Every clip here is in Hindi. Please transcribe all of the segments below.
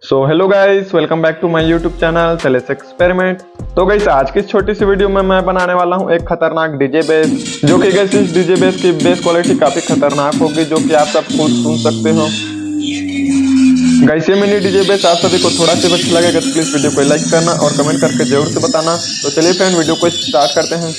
So hello guys, welcome back to my YouTube channel Shailesh experiment. तो गाइस आज की इस छोटी सी वीडियो में मैं बनाने वाला हूं एक खतरनाक डीजे बेस, जो कि गाइस इस डीजे बेस की बेस क्वालिटी काफी खतरनाक होगी, जो कि आप सब खुद सुन सकते हो। गाइस ये मिनी डीजे बेस आप सभी को थोड़ा सा अच्छा लगेगा तो प्लीज वीडियो को लाइक करना और कमेंट करके जरूर से बताना। तो चलिए फ्रेंड, वीडियो को स्टार्ट करते हैं।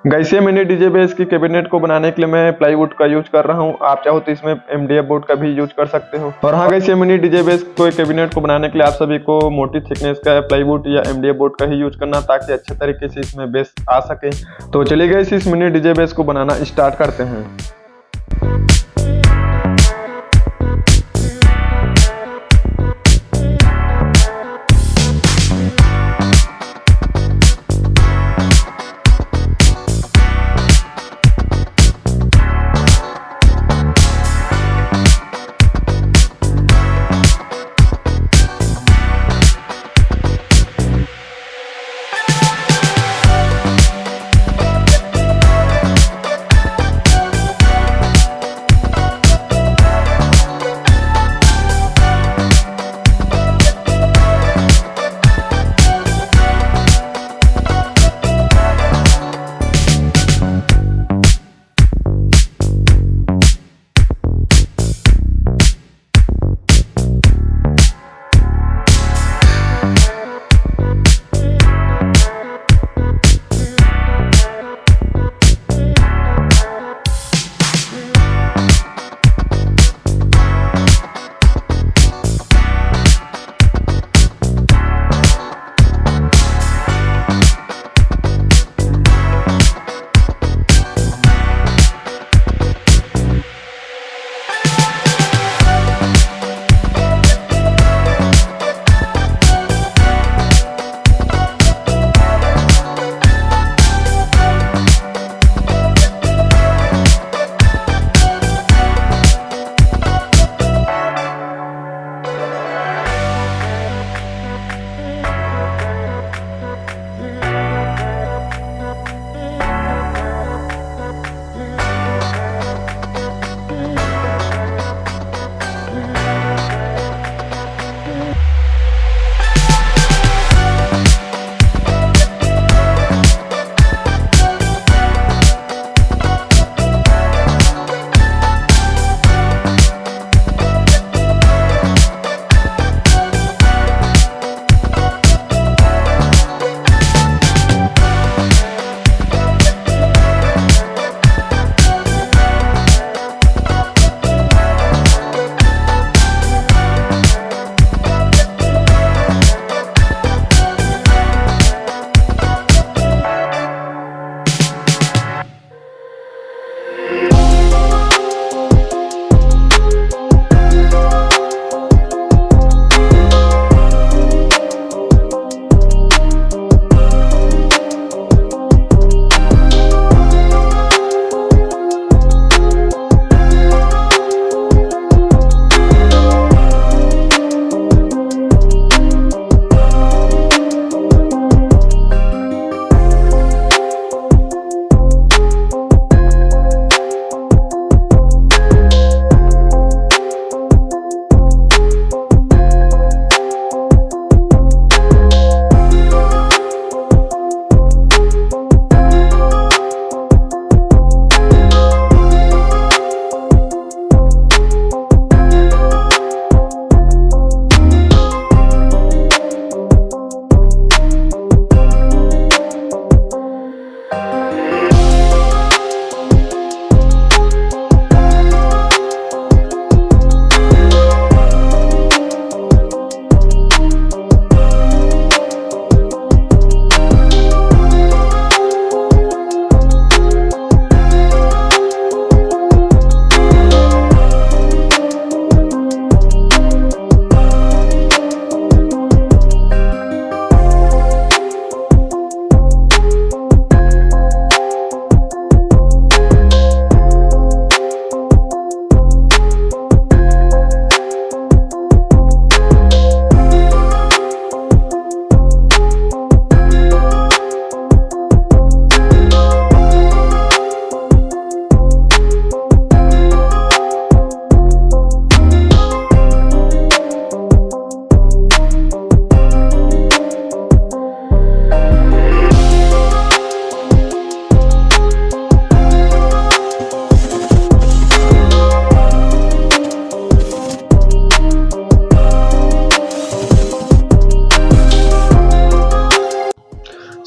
गाइस ये मिनी डीजे बेस की कैबिनेट को बनाने के लिए मैं प्लाईवुड का यूज कर रहा हूं। आप चाहो तो इसमें एमडीएफ बोर्ड का भी यूज कर सकते हो। और हाँ गाइस, ये मिनी डीजे बेस को कैबिनेट को बनाने के लिए आप सभी को मोटी थिकनेस का प्लाईवुड या एमडीएफ बोर्ड का ही यूज करना, ताकि अच्छे तरीके से इसमें बेस आ सके। तो चलिए गाइस इस मिनी डीजे बेस को बनाना स्टार्ट करते हैं।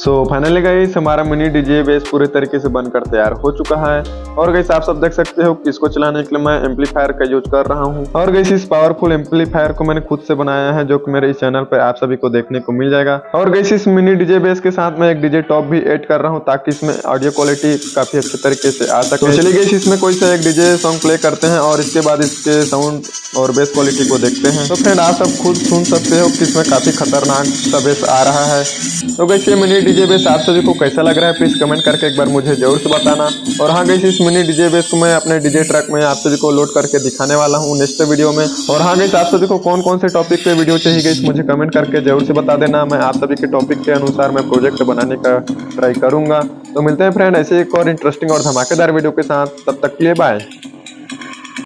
सो फाइनली गाइस हमारा मिनी डीजे बेस पूरे तरीके से बनकर तैयार हो चुका है। और गाइस आप सब देख सकते हो कि इसको चलाने के लिए मैं एम्पलीफायर का यूज कर रहा हूं। और गाइस इस पावरफुल एम्पलीफायर को मैंने खुद से बनाया है, जो कि मेरे इस चैनल पर आप सभी को देखने को मिल जाएगा। और गाइस इस मिनी डीजे बेस के साथ मैं एक डीजे टॉप भी ऐड कर रहा हूं, ताकि इसमें ऑडियो क्वालिटी काफी अच्छे तरीके से आ सके। तो चलिए गाइस इसमें कोई सा एक डीजे सॉन्ग प्ले करते हैं और इसके बाद इसके साउंड और बेस क्वालिटी को देखते हैं। तो फ्रेंड आप सब खुद सुन सकते हो कि इसमें काफी खतरनाक सा बेस आ रहा है। तो गाइस ये मिनी डीजे बेस आप सभी को कैसा लग रहा है प्लीज कमेंट करके एक बार मुझे जरूर से बताना। और हाँ गाइस इस मिनी डीजे बेस को मैं अपने डीजे ट्रक में आप सभी को लोड करके दिखाने वाला हूँ नेक्स्ट वीडियो में। और हाँ गाइस आप सभी को कौन कौन से टॉपिक पे वीडियो चाहिए गाइस मुझे कमेंट करके जरूर से बता देना। मैं आप सभी के टॉपिक के अनुसार मैं प्रोजेक्ट बनाने का ट्राई करूंगा। तो मिलते हैं फ्रेंड ऐसे एक और इंटरेस्टिंग और धमाकेदार वीडियो के साथ, तब तक के लिए बाय।